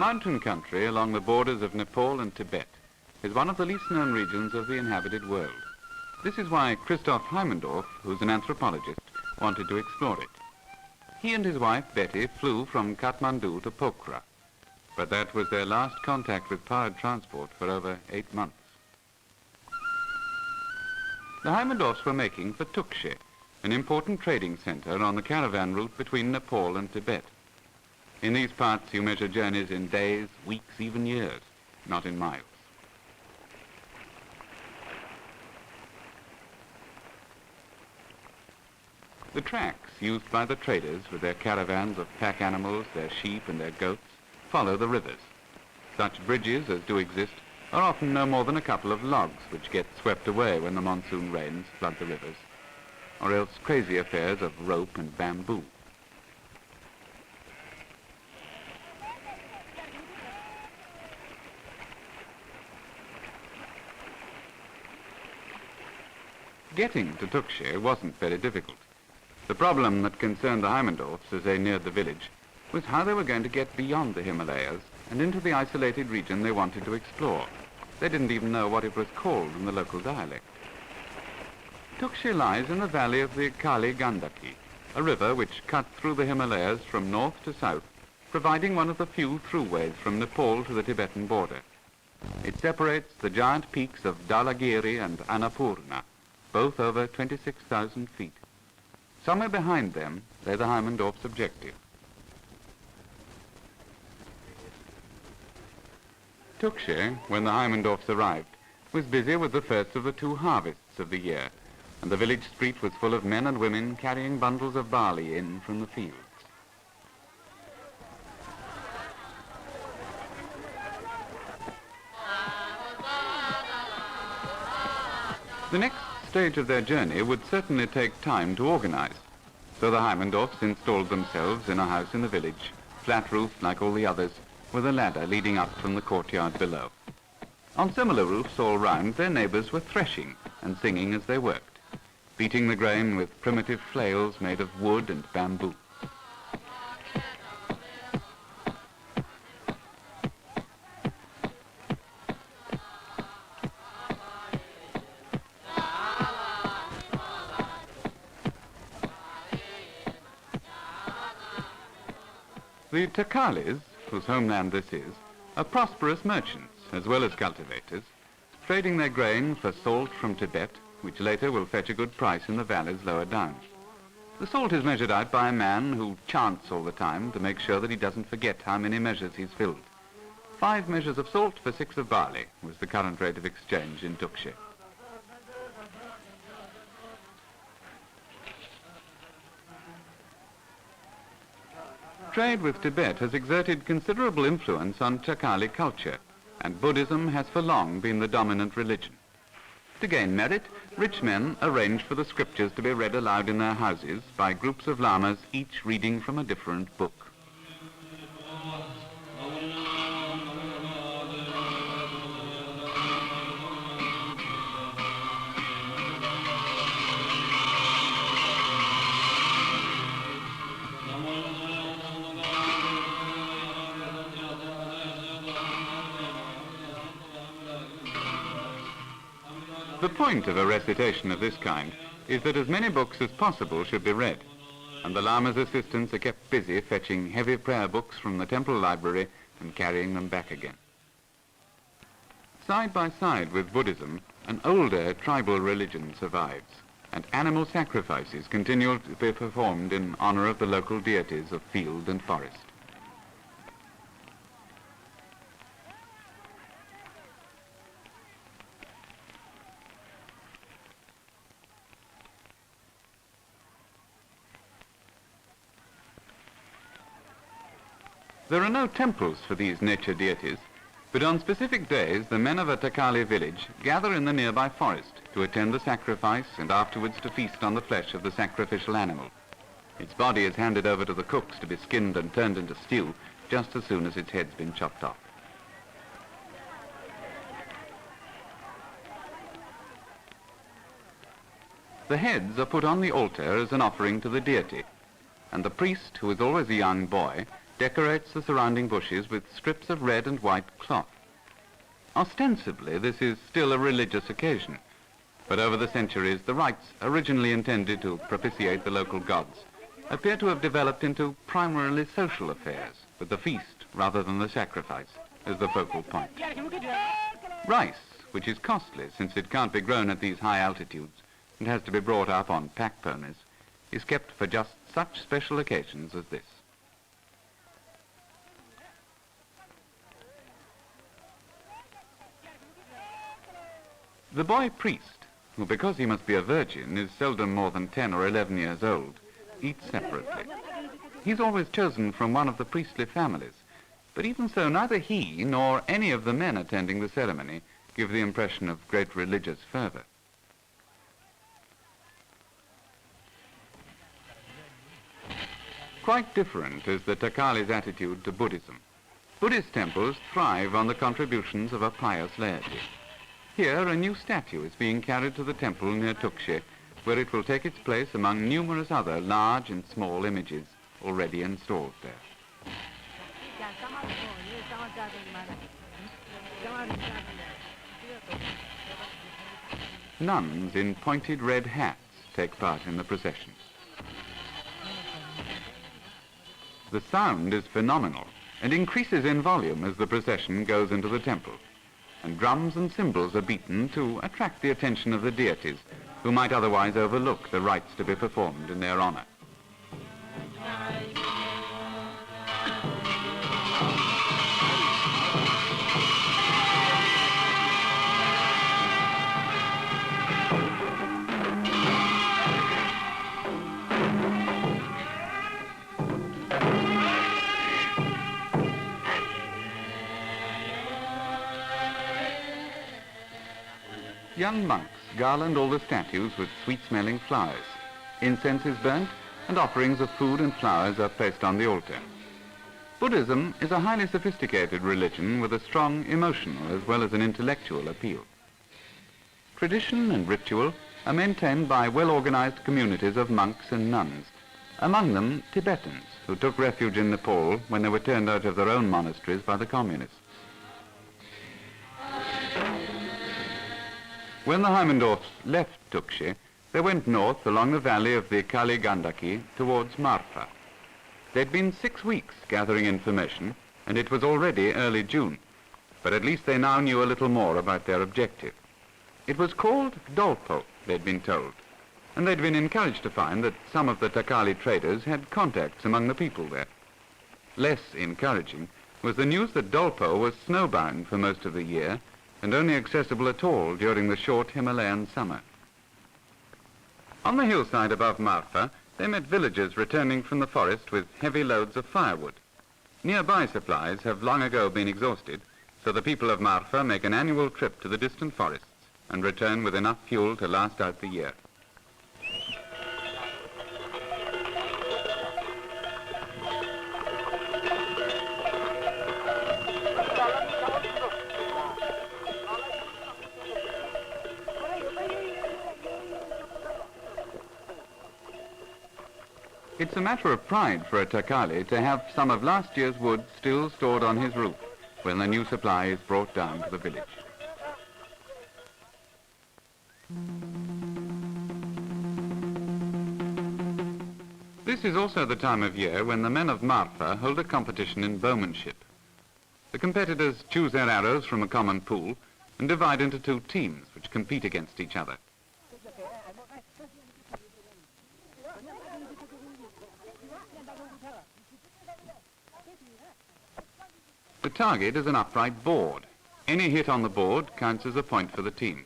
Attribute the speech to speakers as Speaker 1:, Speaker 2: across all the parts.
Speaker 1: mountain country along the borders of Nepal and Tibet is one of the least known regions of the inhabited world. This is why Christoph Heimendorf, who's an anthropologist, wanted to explore it. He and his wife, Betty, flew from Kathmandu to Pokhara, but that was their last contact with powered transport for over 8 months. The Heimendorfs were making for Tukshe, an important trading center on the caravan route between Nepal and Tibet. In these parts, you measure journeys in days, weeks, even years, not in miles. The tracks used by the traders with their caravans of pack animals, their sheep and their goats, follow the rivers. Such bridges as do exist are often no more than a couple of logs which get swept away when the monsoon rains flood the rivers, or else crazy affairs of rope and bamboo. Getting to Tukshe wasn't very difficult. The problem that concerned the Heimendorfs as they neared the village was how they were going to get beyond the Himalayas and into the isolated region they wanted to explore. They didn't even know what it was called in the local dialect. Tukshe lies in the valley of the Kali Gandaki, a river which cuts through the Himalayas from north to south, providing one of the few throughways from Nepal to the Tibetan border. It separates the giant peaks of Dhalagiri and Annapurna, both over 26,000 feet. Somewhere behind them lay the Heimendorfs' objective. Tukshe, when the Heimendorfs arrived, was busy with the first of the 2 harvests of the year, and the village street was full of men and women carrying bundles of barley in from the fields. The next stage of their journey would certainly take time to organize, so the Heimendorfs installed themselves in a house in the village, flat-roofed like all the others, with a ladder leading up from the courtyard below. On similar roofs all round, their neighbors were threshing and singing as they worked, beating the grain with primitive flails made of wood and bamboo. The Takalis, whose homeland this is, are prosperous merchants as well as cultivators, trading their grain for salt from Tibet, which later will fetch a good price in the valleys lower down. The salt is measured out by a man who chants all the time to make sure that he doesn't forget how many measures he's filled. 5 measures of salt for 6 of barley was the current rate of exchange in Tukshe. Trade with Tibet has exerted considerable influence on Takali culture, and Buddhism has for long been the dominant religion. To gain merit, rich men arrange for the scriptures to be read aloud in their houses by groups of lamas, each reading from a different book. The point of a recitation of this kind is that as many books as possible should be read, and the Lama's assistants are kept busy fetching heavy prayer books from the temple library and carrying them back again. Side by side with Buddhism, an older tribal religion survives, and animal sacrifices continue to be performed in honor of the local deities of field and forest. There are no temples for these nature deities, but on specific days the men of a Takali village gather in the nearby forest to attend the sacrifice and afterwards to feast on the flesh of the sacrificial animal. Its body is handed over to the cooks to be skinned and turned into stew just as soon as its head's been chopped off. The heads are put on the altar as an offering to the deity, and the priest, who is always a young boy, decorates the surrounding bushes with strips of red and white cloth. Ostensibly, this is still a religious occasion, but over the centuries, the rites originally intended to propitiate the local gods appear to have developed into primarily social affairs, with the feast rather than the sacrifice as the focal point. Rice, which is costly since it can't be grown at these high altitudes and has to be brought up on pack ponies, is kept for just such special occasions as this. The boy priest, who because he must be a virgin is seldom more than 10 or 11 years old, eats separately. He's always chosen from one of the priestly families, but even so neither he nor any of the men attending the ceremony give the impression of great religious fervor. Quite different is the Takali's attitude to Buddhism. Buddhist temples thrive on the contributions of a pious laity. Here, a new statue is being carried to the temple near Tukshe, where it will take its place among numerous other large and small images already installed there. Nuns in pointed red hats take part in the procession. The sound is phenomenal and increases in volume as the procession goes into the temple, and drums and cymbals are beaten to attract the attention of the deities who might otherwise overlook the rites to be performed in their honor. Young monks garland all the statues with sweet-smelling flowers. Incense is burnt, and offerings of food and flowers are placed on the altar. Buddhism is a highly sophisticated religion with a strong emotional as well as an intellectual appeal. Tradition and ritual are maintained by well-organized communities of monks and nuns, among them Tibetans, who took refuge in Nepal when they were turned out of their own monasteries by the communists. When the Heimendorfs left Tukshe, they went north along the valley of the Kali Gandaki towards Marfa. They'd been 6 weeks gathering information, and it was already early June, but at least they now knew a little more about their objective. It was called Dolpo, they'd been told, and they'd been encouraged to find that some of the Takali traders had contacts among the people there. Less encouraging was the news that Dolpo was snowbound for most of the year and only accessible at all during the short Himalayan summer. On the hillside above Marfa, they met villagers returning from the forest with heavy loads of firewood. Nearby supplies have long ago been exhausted, so the people of Marfa make an annual trip to the distant forests and return with enough fuel to last out the year. It's a matter of pride for a Takali to have some of last year's wood still stored on his roof when the new supply is brought down to the village. This is also the time of year when the men of Marfa hold a competition in bowmanship. The competitors choose their arrows from a common pool and divide into 2 teams which compete against each other. The target is an upright board. Any hit on the board counts as a point for the team.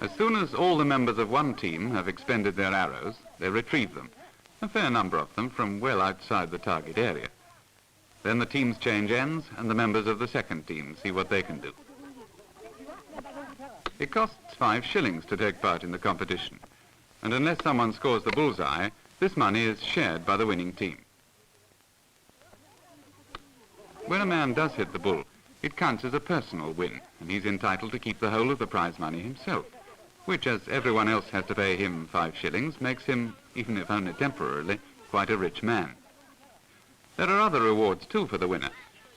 Speaker 1: As soon as all the members of one team have expended their arrows, they retrieve them, a fair number of them from well outside the target area. Then the teams change ends and the members of the second team see what they can do. It costs 5 shillings to take part in the competition, and unless someone scores the bullseye, this money is shared by the winning team. When a man does hit the bull, It counts as a personal win, and he's entitled to keep the whole of the prize money himself, which, as everyone else has to pay him 5 shillings, makes him, even if only temporarily, quite a rich man. There are other rewards too for the winner,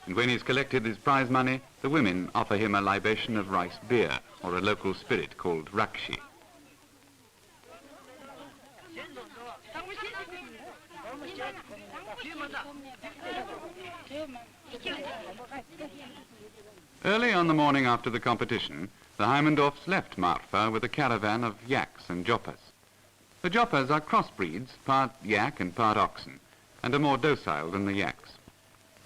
Speaker 1: and when he's collected his prize money, the women offer him a libation of rice beer, or a local spirit called rakshi. Early on the morning after the competition, the Heimendorfs left Marfa with a caravan of yaks and joppas. The joppas are crossbreeds, part yak and part oxen, and are more docile than the yaks.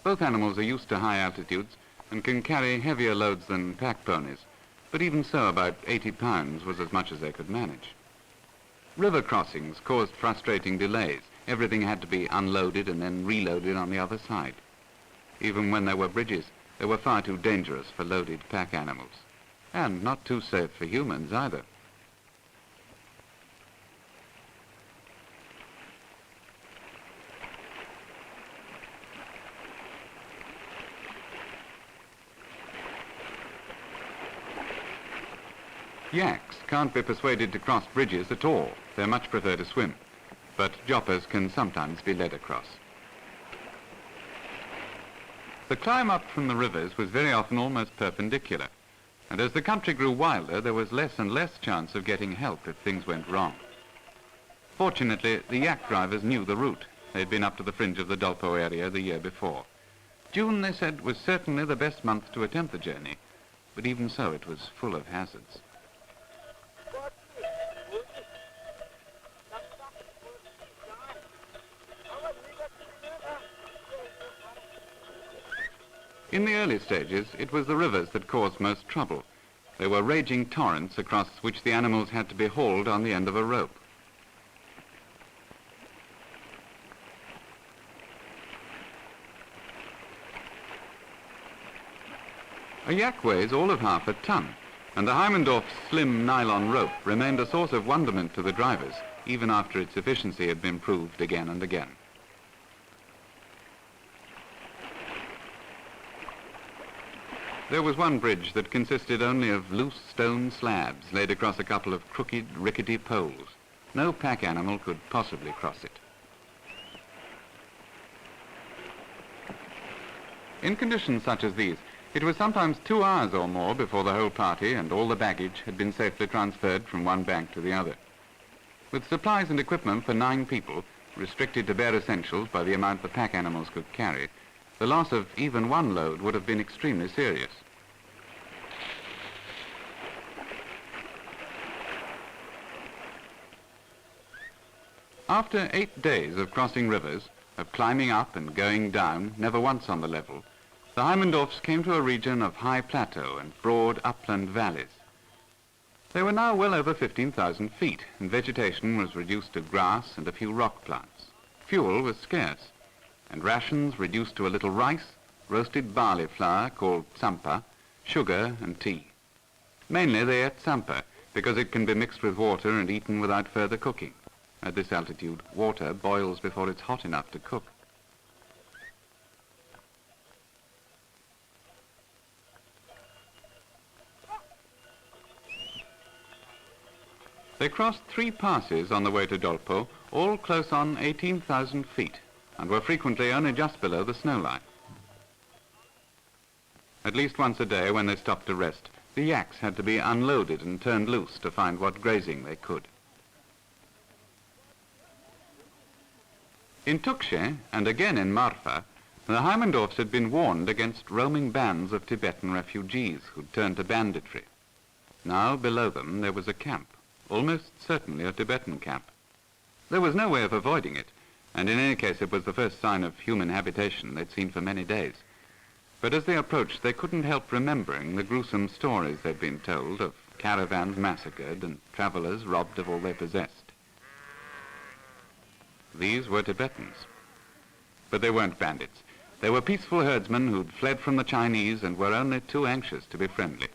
Speaker 1: Both animals are used to high altitudes and can carry heavier loads than pack ponies, but even so about 80 pounds was as much as they could manage. River crossings caused frustrating delays. Everything had to be unloaded and then reloaded on the other side. Even when there were bridges, they were far too dangerous for loaded pack animals, and not too safe for humans either. Yaks can't be persuaded to cross bridges at all. They much prefer to swim, but joppas can sometimes be led across. The climb up from the rivers was very often almost perpendicular, and as the country grew wilder, there was less and less chance of getting help if things went wrong. Fortunately, the yak drivers knew the route. They'd been up to the fringe of the Dolpo area the year before. June, they said, was certainly the best month to attempt the journey, but even so, it was full of hazards. In the early stages, it was the rivers that caused most trouble. They were raging torrents across which the animals had to be hauled on the end of a rope. A yak weighs all of half a ton, and the Heimendorf's slim nylon rope remained a source of wonderment to the drivers, even after its efficiency had been proved again and again. There was one bridge that consisted only of loose stone slabs laid across a couple of crooked, rickety poles. No pack animal could possibly cross it. In conditions such as these, it was sometimes 2 hours or more before the whole party and all the baggage had been safely transferred from one bank to the other. With supplies and equipment for 9 people, restricted to bare essentials by the amount the pack animals could carry, the loss of even one load would have been extremely serious. After 8 days of crossing rivers, of climbing up and going down, never once on the level, the Heimendorfs came to a region of high plateau and broad upland valleys. They were now well over 15,000 feet, and vegetation was reduced to grass and a few rock plants. Fuel was scarce, and rations reduced to a little rice, roasted barley flour called tsampa, sugar and tea. Mainly they ate tsampa because it can be mixed with water and eaten without further cooking. At this altitude, water boils before it's hot enough to cook. They crossed 3 passes on the way to Dolpo, all close on 18,000 feet, and were frequently only just below the snow line. At least once a day, when they stopped to rest, the yaks had to be unloaded and turned loose to find what grazing they could. In Tukshe, and again in Marfa, the Heimendorfs had been warned against roaming bands of Tibetan refugees who'd turned to banditry. Now, below them, there was a camp, almost certainly a Tibetan camp. There was no way of avoiding it, and in any case it was the first sign of human habitation they'd seen for many days. But as they approached, they couldn't help remembering the gruesome stories they'd been told of caravans massacred and travelers robbed of all they possessed. These were Tibetans. But they weren't bandits. They were peaceful herdsmen who'd fled from the Chinese and were only too anxious to be friendly.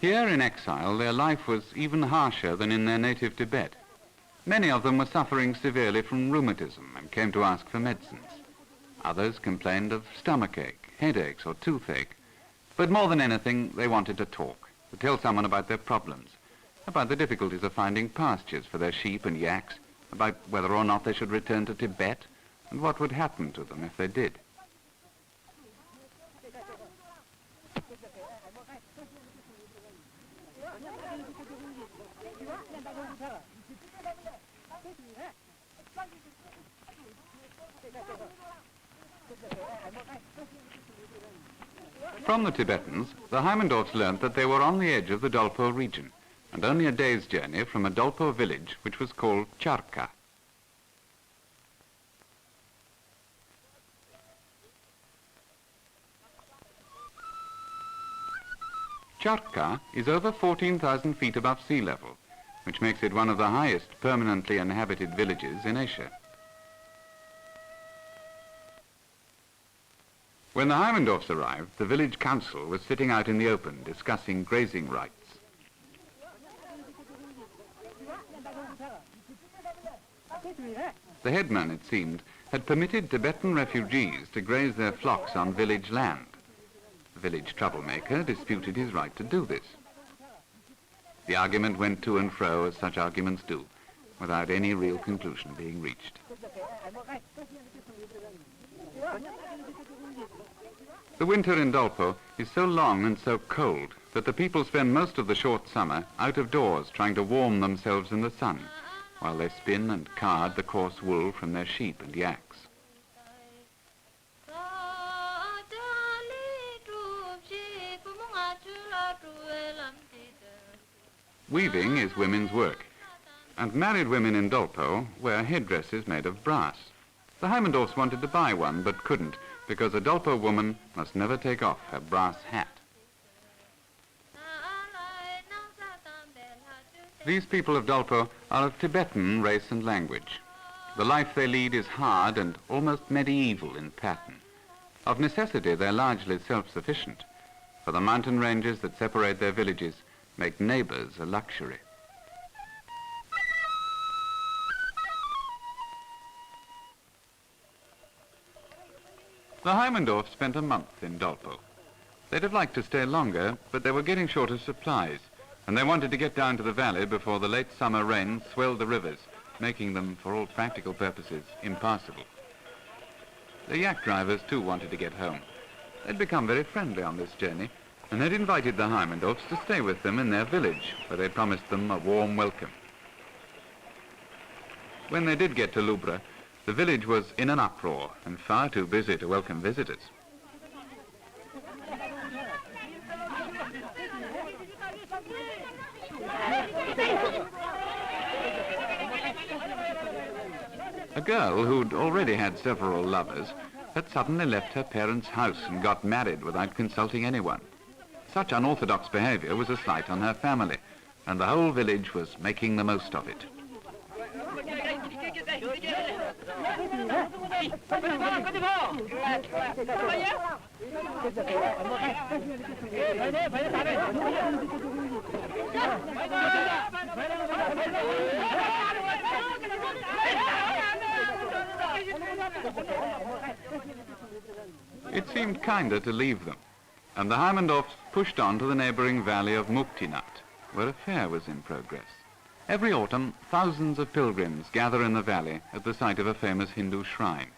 Speaker 1: Here in exile, their life was even harsher than in their native Tibet. Many of them were suffering severely from rheumatism and came to ask for medicines. Others complained of stomachache, headaches, or toothache. But more than anything, they wanted to talk, to tell someone about their problems, about the difficulties of finding pastures for their sheep and yaks, about whether or not they should return to Tibet, and what would happen to them if they did. From the Tibetans, the Heimendorfs learnt that they were on the edge of the Dolpo region, and only a day's journey from a Dolpo village which was called Charka. Charka is over 14,000 feet above sea level, which makes it one of the highest permanently inhabited villages in Asia. When the Heimendorfs arrived, the village council was sitting out in the open discussing grazing rights. The headman, it seemed, had permitted Tibetan refugees to graze their flocks on village land. The village troublemaker disputed his right to do this. The argument went to and fro, as such arguments do, without any real conclusion being reached. The winter in Dolpo is so long and so cold that the people spend most of the short summer out of doors trying to warm themselves in the sun, while they spin and card the coarse wool from their sheep and yaks. Weaving is women's work, and married women in Dolpo wear headdresses made of brass. The Heimendorfs wanted to buy one, but couldn't, because a Dolpo woman must never take off her brass hat. These people of Dolpo are of Tibetan race and language. The life they lead is hard and almost medieval in pattern. Of necessity, they're largely self-sufficient, for the mountain ranges that separate their villages make neighbors a luxury. The Heimendorfs spent a month in Dolpo. They'd have liked to stay longer, but they were getting short of supplies, and they wanted to get down to the valley before the late summer rains swelled the rivers, making them, for all practical purposes, impassable. The yak drivers, too, wanted to get home. They'd become very friendly on this journey, and they'd invited the Heimendorfs to stay with them in their village, where they promised them a warm welcome. When they did get to Lubra, the village was in an uproar and far too busy to welcome visitors. A girl who'd already had several lovers had suddenly left her parents' house and got married without consulting anyone. Such unorthodox behavior was a slight on her family, and the whole village was making the most of it. It seemed kinder to leave them, and the Heimendorfs pushed on to the neighboring valley of Muktinath, where a fair was in progress. Every autumn, thousands of pilgrims gather in the valley at the site of a famous Hindu shrine.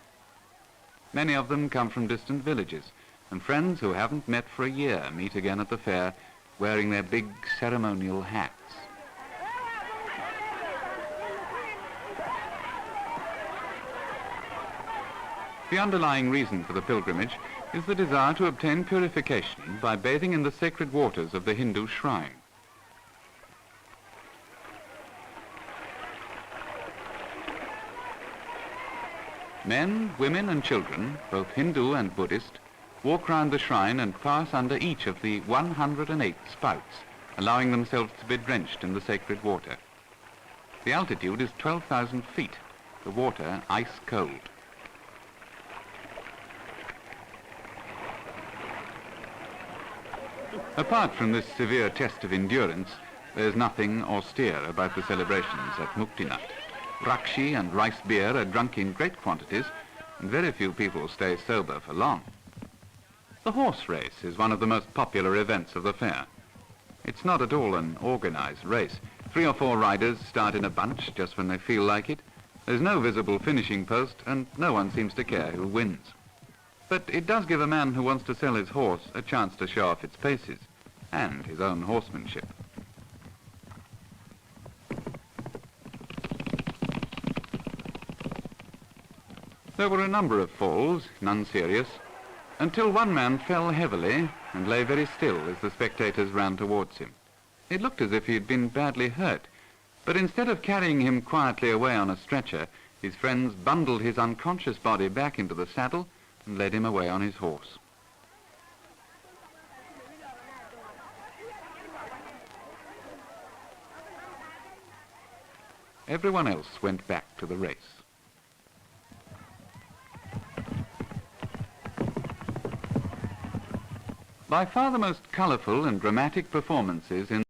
Speaker 1: Many of them come from distant villages, and friends who haven't met for a year meet again at the fair, wearing their big ceremonial hats. The underlying reason for the pilgrimage is the desire to obtain purification by bathing in the sacred waters of the Hindu shrine. Men, women and children, both Hindu and Buddhist, walk round the shrine and pass under each of the 108 spouts, allowing themselves to be drenched in the sacred water. The altitude is 12,000 feet, the water ice cold. Apart from this severe test of endurance, there's nothing austere about the celebrations at Muktinat. Rakshi and rice beer are drunk in great quantities, and very few people stay sober for long. The horse race is one of the most popular events of the fair. It's not at all an organized race. 3 or 4 riders start in a bunch just when they feel like it. There's no visible finishing post, and no one seems to care who wins. But it does give a man who wants to sell his horse a chance to show off its paces and his own horsemanship. There were a number of falls, none serious, until one man fell heavily and lay very still as the spectators ran towards him. It looked as if he had been badly hurt, but instead of carrying him quietly away on a stretcher, his friends bundled his unconscious body back into the saddle and led him away on his horse. Everyone else went back to the race. By far the most colourful and dramatic performances in